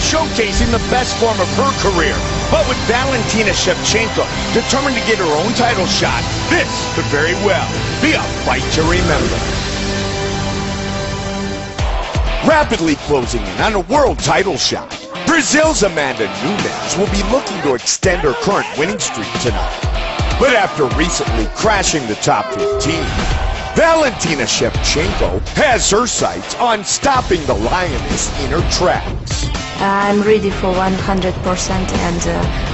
showcasing the best form of her career. But with Valentina Shevchenko determined to get her own title shot, this could very well be a fight to remember. Rapidly closing in on a world title shot, Brazil's Amanda Nunes will be looking to extend her current winning streak tonight. But after recently crashing the top 15, Valentina Shevchenko has her sights on stopping the Lioness in her tracks. I'm ready for 100%, and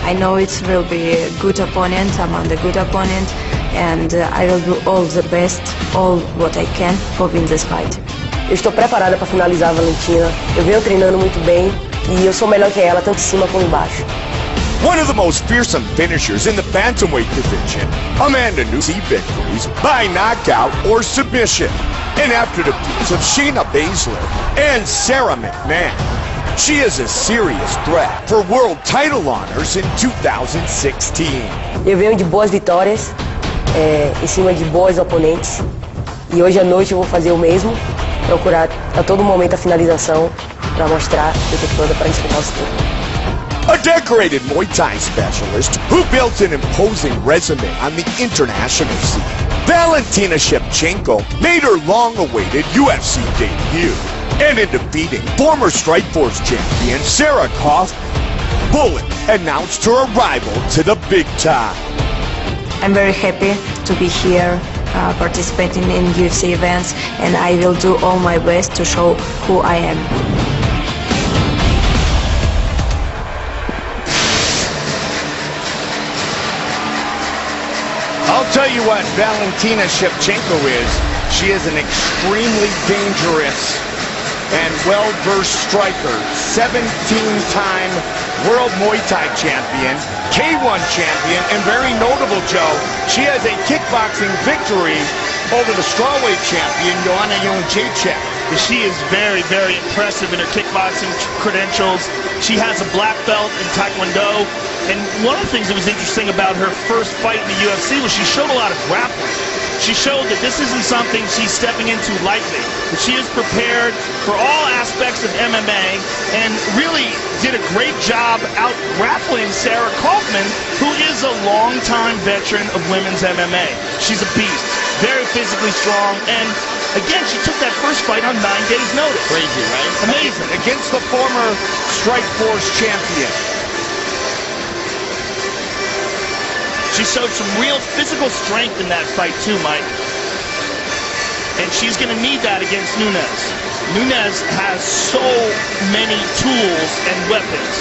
I know it will be a good opponent, among the good opponent, and I will do all the best, all what I can for win this fight. Eu estou preparada para finalizar a Valentina. Eu venho treinando muito bem e eu sou melhor que ela, tanto em cima como embaixo. One of the most fearsome finishers in the bantamweight division, Amanda Nunes victories by knockout or submission. And after the defeats of Shayna Baszler and Sarah McMahon, she is a serious threat for world title honors in 2016. Eu venho de boas vitórias, em cima de boas oponentes. E hoje à noite eu vou fazer o mesmo, procurar a todo momento a finalização para mostrar que eu estou pronta para disputar os títulos. A decorated Muay Thai specialist who built an imposing resume on the international scene, Valentina Shevchenko made her long-awaited UFC debut. And in defeating former Strikeforce champion Sarah Kaufman, Bullet announced her arrival to the big time. I'm very happy to be here participating in UFC events, and I will do all my best to show who I am. I'll tell you what Valentina Shevchenko is. She is an extremely dangerous and well-versed striker. 17-time World Muay Thai champion, K1 champion, and very notable, Joe, she has a kickboxing victory over the strawweight champion, Joanna Jędrzejczyk. She is very, very impressive in her kickboxing credentials. She has a black belt in Taekwondo. And one of the things that was interesting about her first fight in the UFC was she showed a lot of grappling. She showed that this isn't something she's stepping into lightly, that she is prepared for all aspects of MMA and really did a great job out grappling Sarah Kaufman, who is a longtime veteran of women's MMA. She's a beast, very physically strong, and again, she took that first fight on 9 days' notice. Crazy, right? Amazing. Against the former Strikeforce champion. She showed some real physical strength in that fight too, Mike. And she's going to need that against Nunes. Nunes has so many tools and weapons.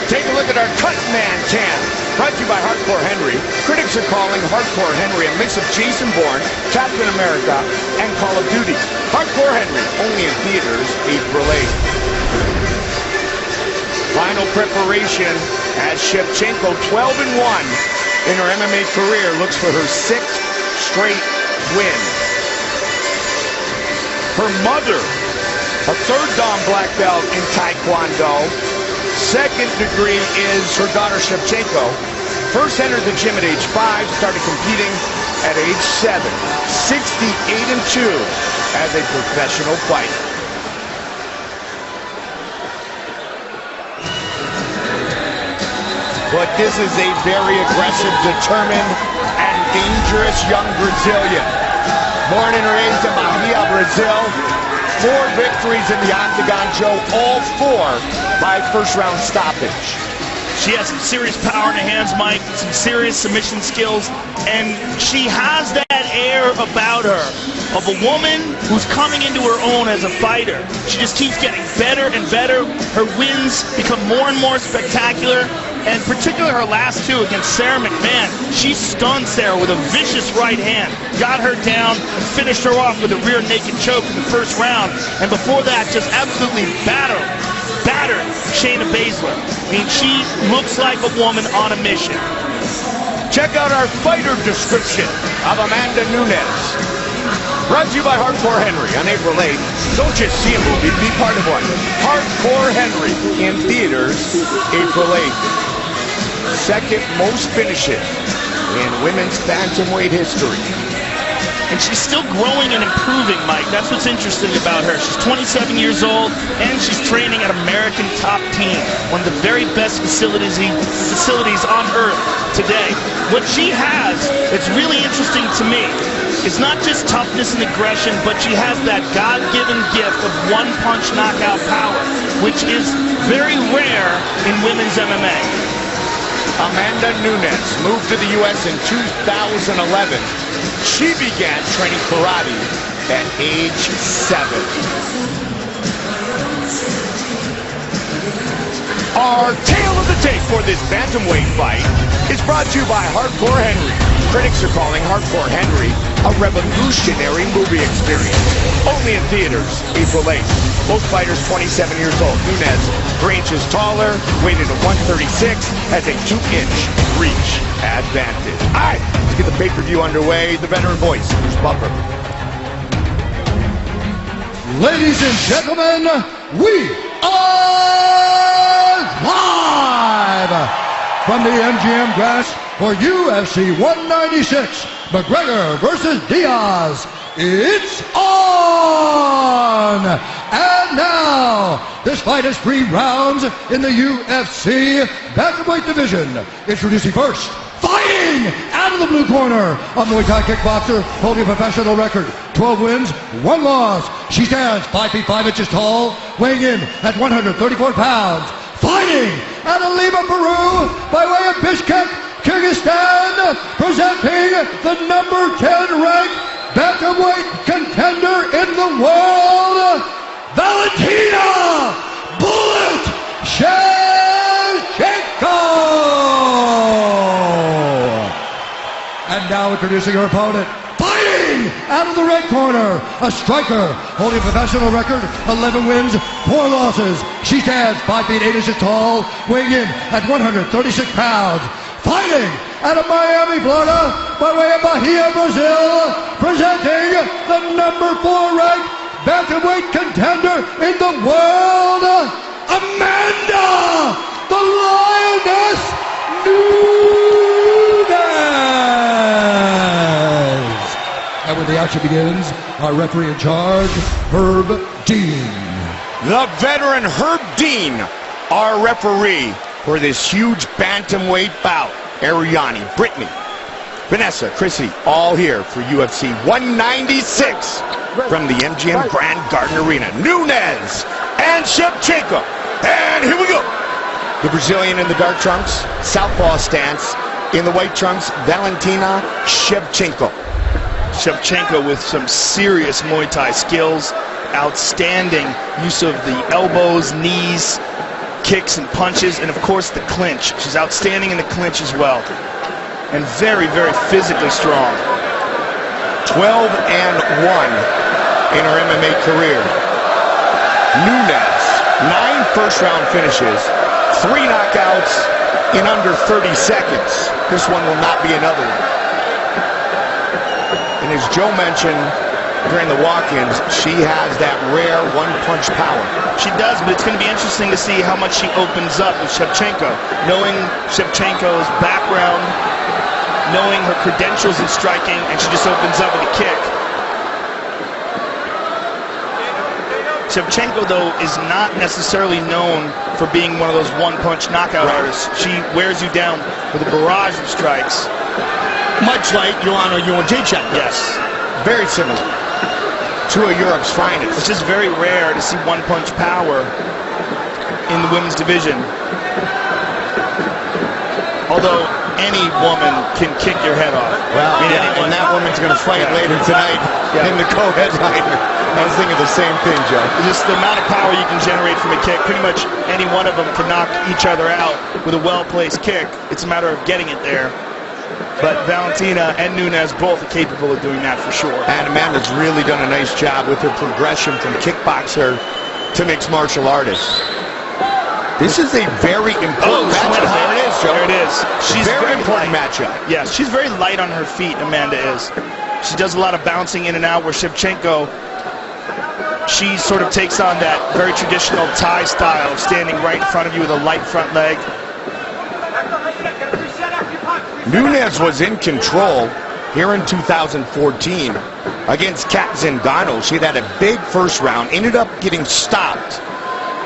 Take a look at our Cut Man Cam. Brought to you by Hardcore Henry. Critics are calling Hardcore Henry a mix of Jason Bourne, Captain America, and Call of Duty. Hardcore Henry, only in theaters April 8th. Final preparation as Shevchenko, 12-1 in her MMA career, looks for her 6th straight win. Her mother, a 3rd Dan black belt in Taekwondo. 2nd degree is her daughter Shevchenko. First entered the gym at age 5, started competing at age 7. 68-2 as a professional fighter. But this is a very aggressive, determined, and dangerous young Brazilian. Born and raised in Bahia, Brazil. 4 victories in the Octagon, Joe, all 4 by first-round stoppage. She has some serious power in her hands, Mike, some serious submission skills, and she has that air about her of a woman who's coming into her own as a fighter. She just keeps getting better and better. Her wins become more and more spectacular, and particularly her last 2 against Sarah McMahon. She stunned Sarah with a vicious right hand, got her down, and finished her off with a rear naked choke in the first round, and before that just absolutely battered Shayna Baszler. I mean, she looks like a woman on a mission. Check out our fighter description of Amanda Nunes. Brought to you by Hardcore Henry on April 8th. Don't just see a movie, be part of one. Hardcore Henry in theaters April 8th. 2nd most finishes in women's bantamweight history. and she's still growing and improving, Mike. That's what's interesting about her. She's 27 years old, and she's training at American Top Team, one of the very best facilities on earth today. What she has, it's really interesting to me, is not just toughness and aggression, but she has that God-given gift of one-punch knockout power, which is very rare in women's MMA. Amanda Nunes moved to the U.S. in 2011. She began training karate at age 7. Our tale of the tape for this bantamweight fight is brought to you by Hardcore Henry. Critics are calling Hardcore Henry a revolutionary movie experience. Only in theaters, April 8th. Both fighters 27 years old. Nunes, 3 inches taller, weighted at 136, has a 2-inch reach advantage. All right, let's get the pay-per-view underway. The veteran voice, Bruce Buffer. Ladies and gentlemen, we are live from the MGM grass for UFC 196, McGregor versus Diaz. It's on! And now, this fight is 3 rounds in the UFC bantamweight division. Introducing first, fighting out of the blue corner, a Muay Thai kickboxer holding a professional record, 12 wins, 1 loss. She stands 5 feet 5 inches tall, weighing in at 134 pounds. Fighting out of Lima, Peru, by way of Bishkek, Kyrgyzstan, presenting the number 10 ranked bantamweight contender in the world, Valentina "Bullet" Shevchenko! And now introducing her opponent, fighting out of the red corner, a striker holding a professional record, 11 wins, 4 losses. She stands 5 feet 8 inches tall, weighing in at 136 pounds. Fighting out of Miami, Florida, by way of Bahia, Brazil, presenting the number 4 ranked bantamweight contender in the world, Amanda the Lioness Nunes. And when the action begins, our referee in charge, Herb Dean. The veteran Herb Dean, our referee for this huge bantamweight bout. Ariani, Brittany, Vanessa, Chrissy, all here for UFC 196 from the MGM Grand Garden Arena. Nunes and Shevchenko. And here we go. The Brazilian in the dark trunks, southpaw stance. In the white trunks, Valentina Shevchenko. Shevchenko with some serious Muay Thai skills, outstanding use of the elbows, knees, kicks and punches, and of course the clinch. She's outstanding in the clinch as well, and very, very physically strong. 12-1 in her MMA career. Nunes, 9 first-round finishes, 3 knockouts in under 30 seconds. This one will not be another one. And as Joe mentioned during the walk-ins, she has that rare one-punch power. She does, but it's going to be interesting to see how much she opens up with Shevchenko. Knowing Shevchenko's background, knowing her credentials in striking, and she just opens up with a kick. Shevchenko, though, is not necessarily known for being one of those one-punch knockout artists. She wears you down with a barrage of strikes. Much like Joanna Jędrzejczyk. Yes. Very similar. 2 of Europe's finest. It's just very rare to see one-punch power in the women's division. Although any woman can kick your head off. Well, and that woman's going to fight later tonight in the co-headliner. I was thinking the same thing, Joe. Just the amount of power you can generate from a kick. Pretty much any one of them can knock each other out with a well-placed kick. It's a matter of getting it there. But Valentina and Nunes both are capable of doing that for sure. And Amanda's really done a nice job with her progression from kickboxer to mixed martial artist. This is a very important matchup. There it is, Joe. There it is. She's very important matchup. Yes, she's very light on her feet, Amanda is. She does a lot of bouncing in and out, where Shevchenko, she sort of takes on that very traditional Thai style of standing right in front of you with a light front leg. Nunes was in control here in 2014 against Kat Zingano. She had a big first round, ended up getting stopped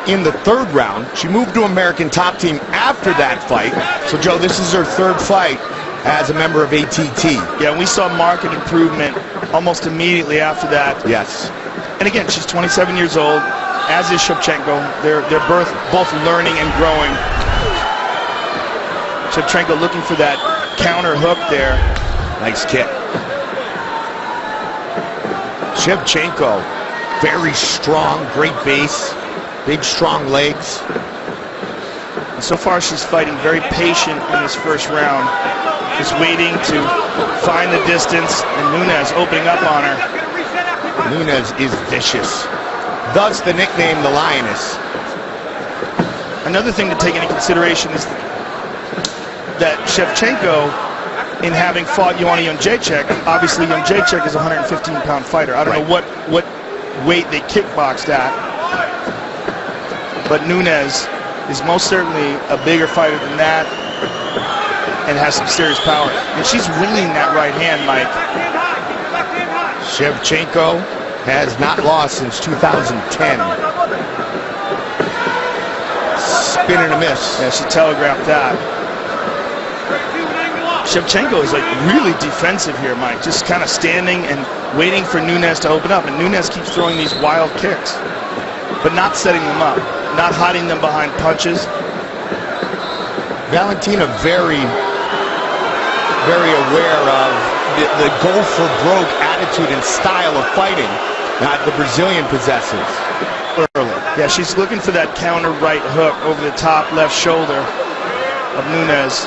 in the third round. She moved to American Top Team after that fight. So, Joe, this is her third fight as a member of ATT. Yeah, and we saw marked improvement almost immediately after that. Yes. And again, she's 27 years old, as is Shevchenko. They're both learning and growing. Shevchenko looking for that counter hook there. Nice kick. Shevchenko, very strong, great base, big strong legs. And so far she's fighting very patient in this first round, just waiting to find the distance, and Nunes opening up on her. Nunes is vicious, thus the nickname the Lioness. Another thing to take into consideration is that Shevchenko, in having fought Joanna Jędrzejczyk, obviously Jędrzejczyk is a 115-pound fighter. I don't know what weight they kickboxed at, but Nunes is most certainly a bigger fighter than that and has some serious power. And she's winging that right hand, Mike. Shevchenko has not lost since 2010. Spin and a miss. Yeah, she telegraphed that. Shevchenko is like really defensive here, Mike. Just kind of standing and waiting for Nunes to open up. And Nunes keeps throwing these wild kicks, but not setting them up, not hiding them behind punches. Valentina very aware of the go for broke attitude and style of fighting that the Brazilian possesses early. Yeah, she's looking for that counter right hook over the top left shoulder of Nunes.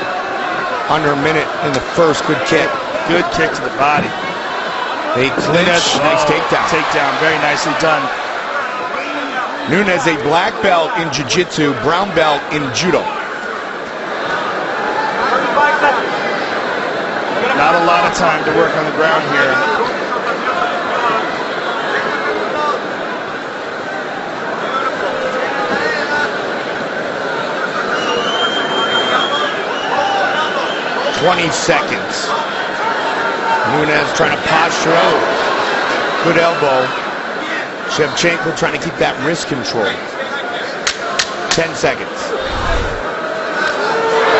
Under a minute in the first. Good kick. Good kick to the body. They clinch. Nice takedown. Takedown, very nicely done. Nunes, a black belt in jiu-jitsu, brown belt in judo. Not a lot of time to work on the ground here. Seconds. Nunes trying to posture out. Good elbow. Shevchenko trying to keep that wrist control. 10 seconds.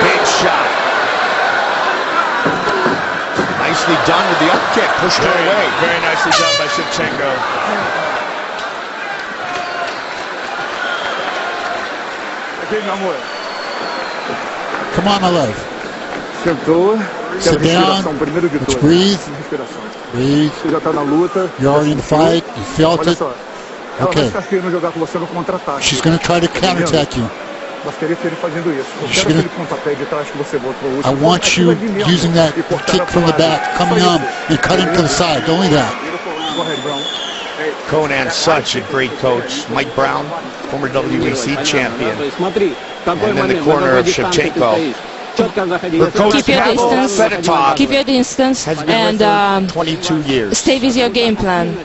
Big shot. Nicely done with the up kick. Pushed her away. Very nicely done by Shevchenko. Come on, my love. Sit down. Let's breathe. Breathe. You're already in the fight. You felt it. Okay. She's going to try to counterattack you. I want you using that kick from the back, coming up and cutting to the side. Only that. Conan, such a great coach. Mike Brown, former WEC champion. And in the corner of Shevchenko. Keep your distance. Keep your distance and 22 years. stay with your game plan.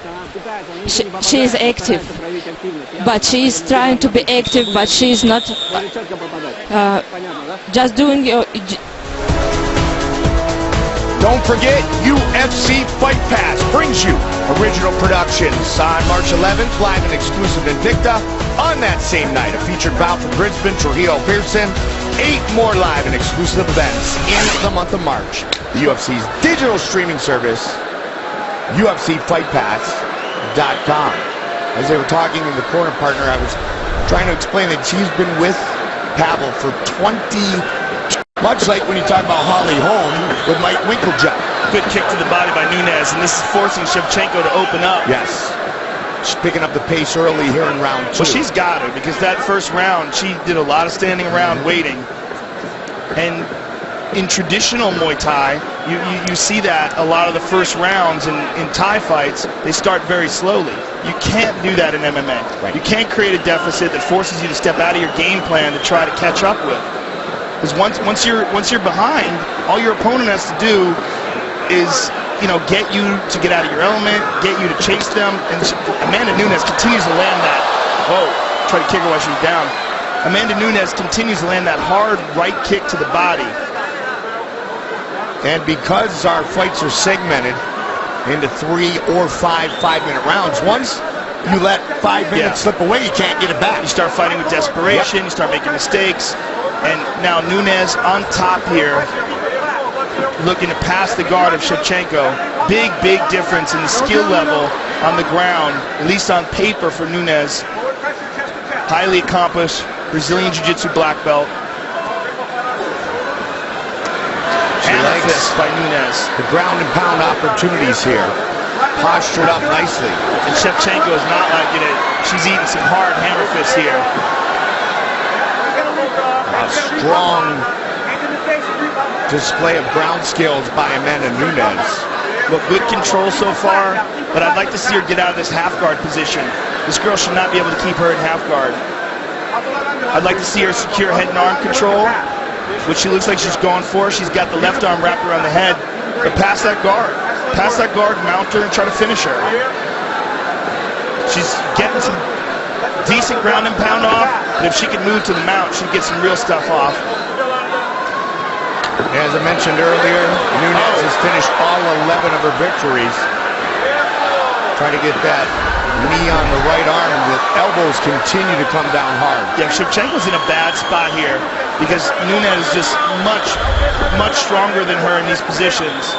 She is active, but she is trying to be active, but she is not just doing your. Don't forget, UFC Fight Pass brings you original productions on March 11th, live and exclusive in Invicta. On that same night, a featured bout from Brisbane, Trujillo, Pearson. 8 more live and exclusive events in the month of March. The UFC's digital streaming service, UFCFightPass.com. As they were talking in the corner, partner, I was trying to explain that she's been with Pavel for 20, much like when you talk about Holly Holm with Mike Winklejohn. Good kick to the body by Nunes, and this is forcing Shevchenko to open up. Yes. She's picking up the pace early here in round 2. Well, she's got her, because that first round, she did a lot of standing around waiting. And in traditional Muay Thai, you see that a lot of the first rounds in Thai fights, they start very slowly. You can't do that in MMA. Right. You can't create a deficit that forces you to step out of your game plan to try to catch up with. Because once you're behind, all your opponent has to do is, get you to get out of your element, get you to chase them. And Amanda Nunes continues to land that. Oh, try to kick her while she's down. Amanda Nunes continues to land that hard right kick to the body. And because our fights are segmented into 3 or 5 5-minute rounds, once you let 5 minutes slip away, you can't get it back. You start fighting with desperation, you start making mistakes. And now Nunes on top here, looking to pass the guard of Shevchenko. Big, big difference in the skill level on the ground, at least on paper for Nunes. Highly accomplished Brazilian Jiu-Jitsu black belt. Hammer fist by Nunes. The ground and pound opportunities here. Postured up nicely. And Shevchenko is not liking it. She's eating some hard hammer fists here. A strong display of ground skills by Amanda Nunes. Look, good control so far, but I'd like to see her get out of this half guard position. This girl should not be able to keep her in half guard. I'd like to see her secure head and arm control, which she looks like she's going for. She's got the left arm wrapped around the head, but pass that guard. Pass that guard, mount her, and try to finish her. She's getting some decent ground and pound off, but if she could move to the mount, she'd get some real stuff off. As I mentioned earlier, Nunes has finished all 11 of her victories. Try to get that knee on the right arm. The elbows continue to come down hard. Yeah, Shevchenko's in a bad spot here because Nunes is just much stronger than her in these positions.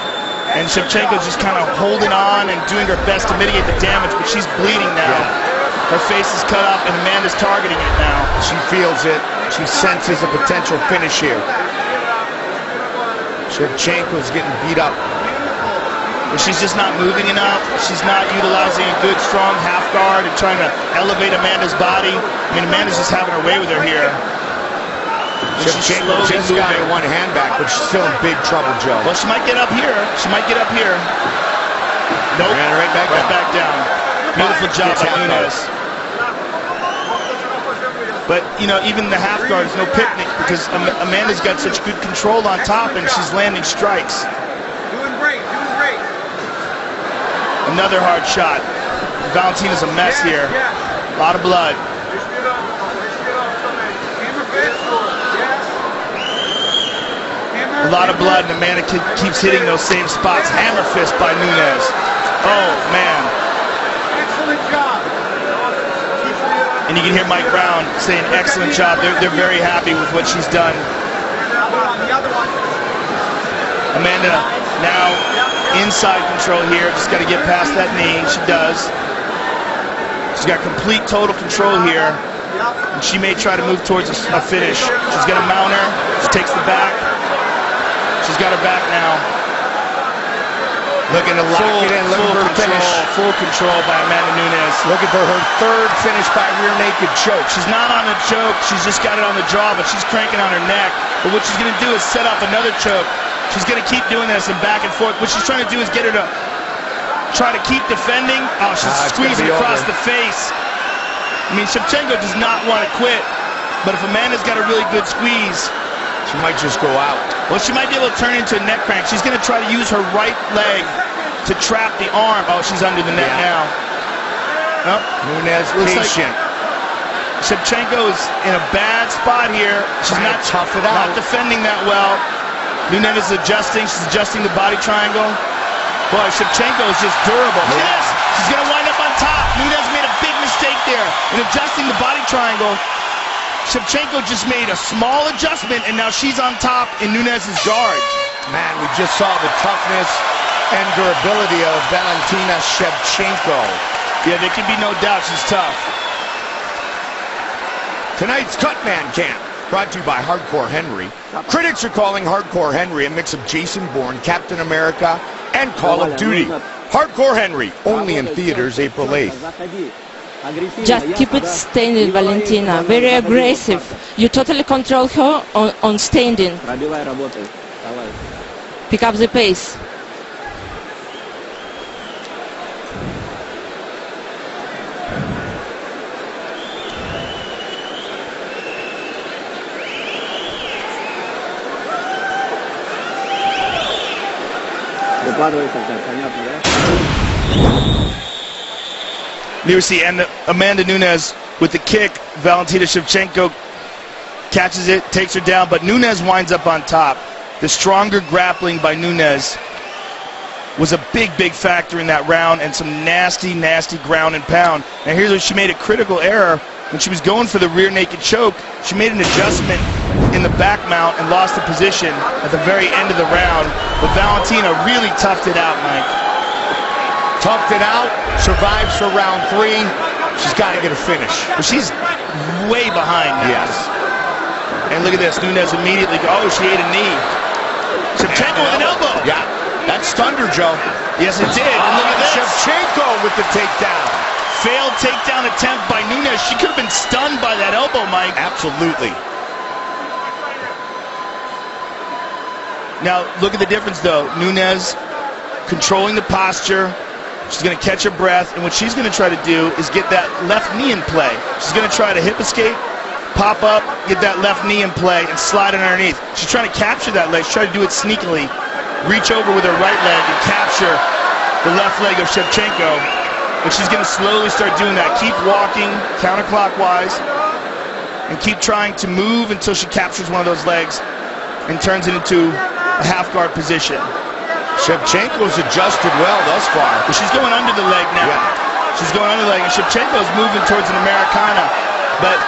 And Shevchenko's just kind of holding on and doing her best to mitigate the damage, but she's bleeding now. Her face is cut up and Amanda's targeting it now. She feels it. She senses a potential finish here. Shevchenko's getting beat up. But she's just not moving enough. She's not utilizing a good, strong half guard and trying to elevate Amanda's body. I mean, Amanda's just having her way with her here. Shevchenko just got her one hand back, but she's still in big trouble, Joe. Well, she might get up here. She might get up here. Nope. Ran right back down. Beautiful job by Nunes. But, you know, even the half guard is no picnic because Amanda's got such good control on top and she's landing strikes. Doing great. Another hard shot. Valentina's a mess here. A lot of blood. A lot of blood, and Amanda keeps hitting those same spots. Hammer fist by Nunes. Oh, man. Excellent job. And you can hear Mike Brown saying, excellent job. They're very happy with what she's done. Amanda now inside control here. Just got to get past that knee. She does. She's got complete total control here. And she may try to move towards a finish. She's going to mount her. She takes the back. She's got her back now. Looking to lock it in, looking for a finish. Full control by Amanda Nunes. Looking for her third finish by rear naked choke. She's not on the choke, she's just got it on the jaw, but she's cranking on her neck. But what she's gonna do is set up another choke. She's gonna keep doing this and back and forth. What she's trying to do is get her to try to keep defending. Oh, she's squeezing across the face. I mean, Shevchenko does not want to quit, but if Amanda's got a really good squeeze, she might just go out. Well, she might be able to turn into a neck crank. She's going to try to use her right leg to trap the arm. Oh, she's under the neck now. Oh, Nunes patient. Like Shevchenko is in a bad spot here. She's not tough it out. Not defending that well. Nunes is adjusting. She's adjusting the body triangle. Boy, Shevchenko is just durable. Look at this. She's going to wind up on top. Nunes made a big mistake there in adjusting the body triangle. Shevchenko just made a small adjustment, and now she's on top in Nunes' guard. Man, we just saw the toughness and durability of Valentina Shevchenko. Yeah, there can be no doubt she's tough. Tonight's Cutman Camp, brought to you by Hardcore Henry. Critics are calling Hardcore Henry a mix of Jason Bourne, Captain America, and Call of Duty. Hardcore Henry, only in theaters April 8th. Just keep it standing, Valentina. Very aggressive. You totally control her on standing. Pick up the pace. You see, and Amanda Nunes with the kick. Valentina Shevchenko catches it, takes her down, but Nunes winds up on top. the stronger grappling by Nunes was a big, big factor in that round, and some nasty, nasty ground and pound. Now here's where she made a critical error. When she was going for the rear naked choke, she made an adjustment in the back mount and lost the position at the very end of the round. But Valentina really toughed it out, Mike. Toughed it out, survives for round 3. She's got to get a finish. But she's way behind now. Yes. And look at this, Nunes immediately, oh, she ate a knee. Shevchenko with an elbow. Yeah, that stunned her, Joe. Yes, it did. And look at this. Shevchenko with the takedown. Failed takedown attempt by Nunes. She could have been stunned by that elbow, Mike. Absolutely. Now, look at the difference, though. Nunes controlling the posture. She's going to catch her breath, and what she's going to try to do is get that left knee in play. She's going to try to hip escape, pop up, get that left knee in play, and slide it underneath. She's trying to capture that leg. She's trying to do it sneakily. Reach over with her right leg and capture the left leg of Shevchenko. But she's going to slowly start doing that. Keep walking counterclockwise and keep trying to move until she captures one of those legs and turns it into a half guard position. Shevchenko's adjusted well thus far. But she's going under the leg now. Yeah. She's going under the leg, and Shevchenko's moving towards an Americana. But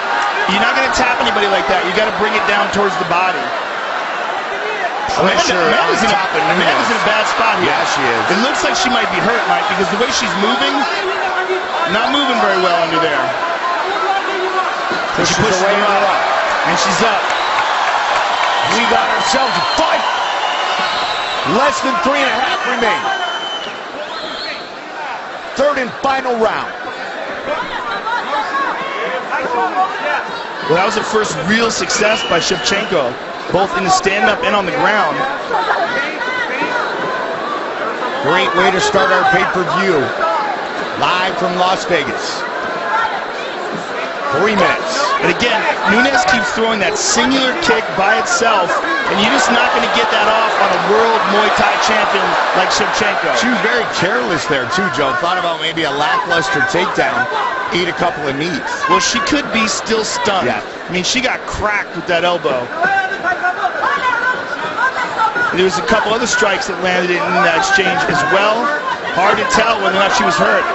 you're not going to tap anybody like that. You got to bring it down towards the body. Amanda's in a bad spot here. Yeah, she is. It looks like she might be hurt, Mike, because the way she's moving, not moving very well under there. And she pushes her up. And she's up. We got ourselves a fight. Less than 3.5 remain. Third and final round. Well, that was the first real success by Shevchenko, both in the stand-up and on the ground. Great way to start our pay-per-view. Live from Las Vegas. 3 minutes. And again, Nunes keeps throwing that singular kick by itself, and you're just not going to get that off on a world Muay Thai champion like Shevchenko. She was very careless there too, Joe. Thought about maybe a lackluster takedown. Ate a couple of knees. Well, she could be still stunned. Yeah. I mean, she got cracked with that elbow. There was a couple other strikes that landed in that exchange as well. Hard to tell whether or not she was hurt.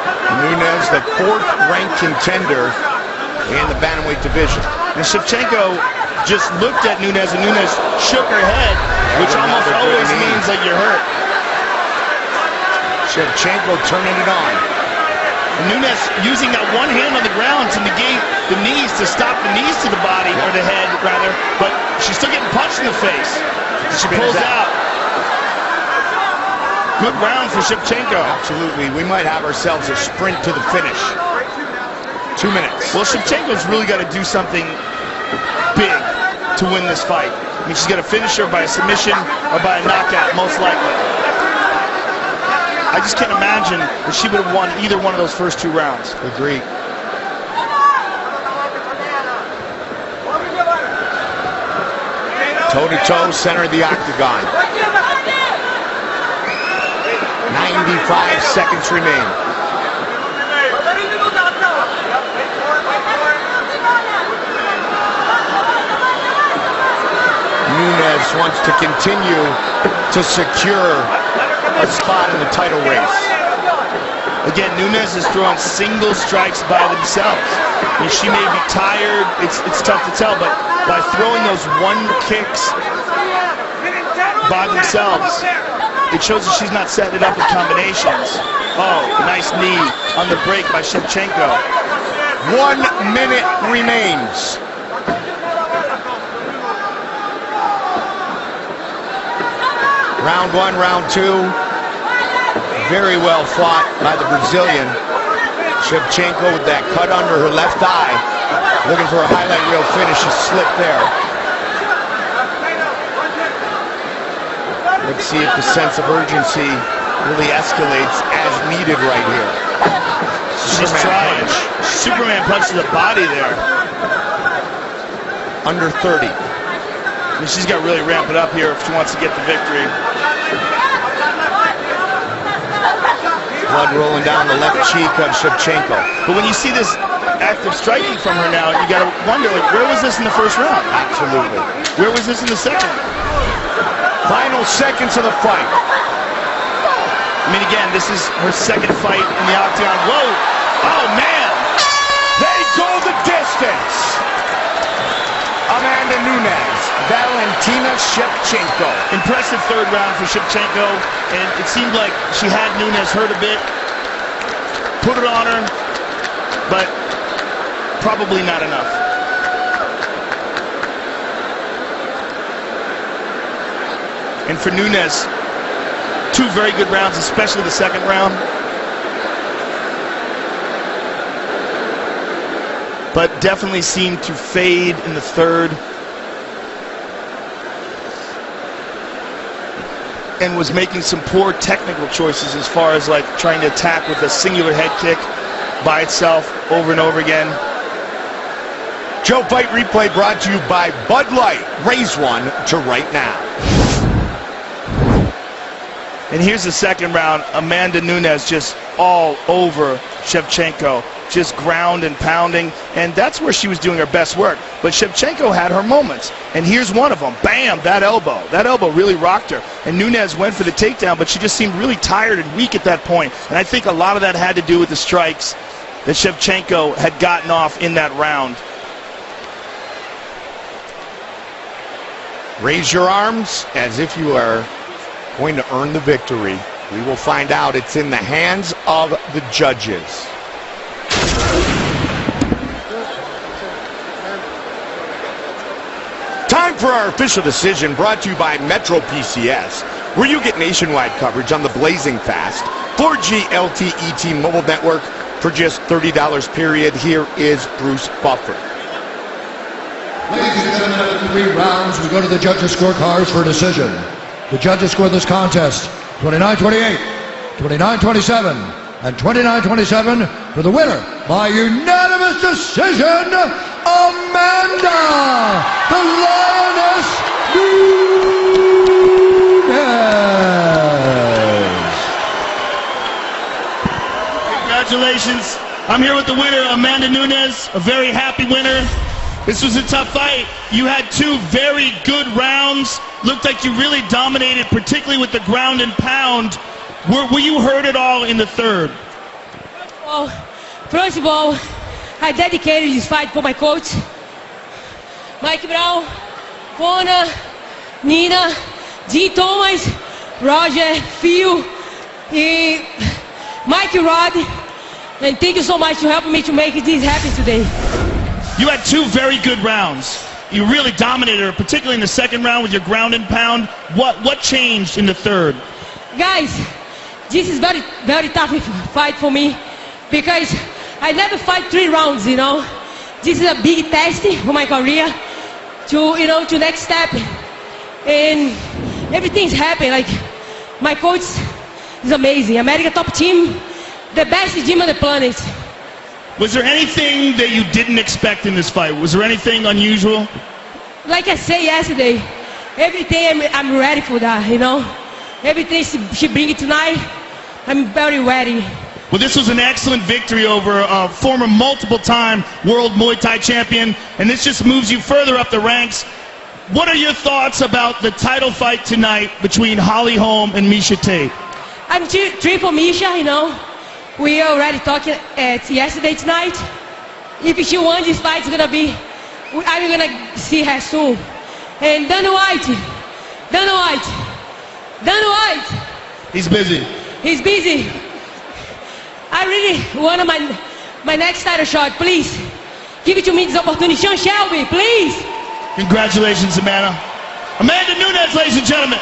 Nunes, the 4th-ranked contender in the bantamweight division. And Shevchenko just looked at Nunes, and Nunes shook her head, which almost always means that you're hurt. Shevchenko turning it on. And Nunes using that one hand on the ground to negate the knees, to stop the knees to the body, or the head, rather, but she's still getting punched in the face. She pulls out. Good round for Shevchenko. Absolutely. We might have ourselves a sprint to the finish. 2 minutes. Well, Shevchenko's really got to do something big to win this fight. I mean, she's got to finish her by a submission or by a knockout, most likely. I just can't imagine that she would have won either one of those first 2 rounds. Agreed. Toe-to-toe, center of the octagon. 95 seconds remain. Nunes wants to continue to secure a spot in the title race. Again, Nunes is throwing single strikes by themselves. I mean, she may be tired, it's tough to tell, but by throwing those one kicks by themselves, it shows that she's not setting it up with combinations. Oh, nice knee on the break by Shevchenko. 1 minute remains. Round 1, round 2. Very well fought by the Brazilian. Shevchenko with that cut under her left eye. Looking for a highlight reel finish. She slipped there. Let's see if the sense of urgency really escalates as needed right here. She's trying. Superman punch to the body there. Under 30. I mean, she's got to really ramp it up here if she wants to get the victory. Blood rolling down the left cheek of Shevchenko. But when you see this effective striking from her now, you got to wonder, like, where was this in the first round? Absolutely. Where was this in the second? Final seconds of the fight. I mean, again, this is her second fight in the octagon. Whoa! Oh, man! They go the distance. Amanda Nunes, Valentina Shevchenko. Impressive third round for Shevchenko, and it seemed like she had Nunes hurt a bit, put it on her, but probably not enough. And for Nunes, 2 very good rounds, especially the second round. But definitely seemed to fade in the third. And was making some poor technical choices as far as like trying to attack with a singular head kick by itself over and over again. Joe Fight Replay brought to you by Bud Light. Raise one to right now. And here's the second round. Amanda Nunes just all over Shevchenko, just ground and pounding, and that's where she was doing her best work. But Shevchenko had her moments, and here's one of them. Bam, that elbow. That elbow really rocked her. And Nunes went for the takedown, but she just seemed really tired and weak at that point. And I think a lot of that had to do with the strikes that Shevchenko had gotten off in that round. Raise your arms as if you are going to earn the victory. We will find out. It's in the hands of the judges. Time for our official decision, brought to you by Metro PCS, where you get nationwide coverage on the blazing fast 4G LTE mobile network for just $30 period. Here is Bruce Buffer. Ladies and gentlemen, after 3 rounds, we go to the judges' scorecards for a decision. The judges scored this contest 29-28, 29-27, and 29-27 for the winner by unanimous decision, Amanda, the Lioness Nunes. Congratulations. I'm here with the winner, Amanda Nunes, a very happy winner. This was a tough fight. You had 2 very good rounds. Looked like you really dominated, particularly with the ground and pound. Were you hurt at all in the third? First of all, I dedicated this fight for my coach, Mike Brown, Kona, Nina, Dean Thomas, Roger, Phil, and Mike Rod. And thank you so much for helping me to make this happen today. You had 2 very good rounds. You really dominated her, particularly in the second round with your ground and pound. What changed in the third? Guys, this is very, very tough fight for me because I never fight 3 rounds, you know. This is a big test for my career to next step. And everything's happened. Like, my coach is amazing. America top team, the best gym on the planet. Was there anything that you didn't expect in this fight? Was there anything unusual? Like I said yesterday, everything I'm ready for that, you know. Everything she bring it tonight, I'm very ready. Well, this was an excellent victory over a former multiple-time world Muay Thai champion, and this just moves you further up the ranks. What are your thoughts about the title fight tonight between Holly Holm and Miesha Tate? I'm cheering for Miesha, you know. We already talked yesterday tonight. If she won this fight, I'm gonna see her soon. And Dana White. He's busy. He's busy. I really want my next title shot. Please, give it to me this opportunity. Sean Shelby, please. Congratulations, Amanda. Amanda Nunes, ladies and gentlemen.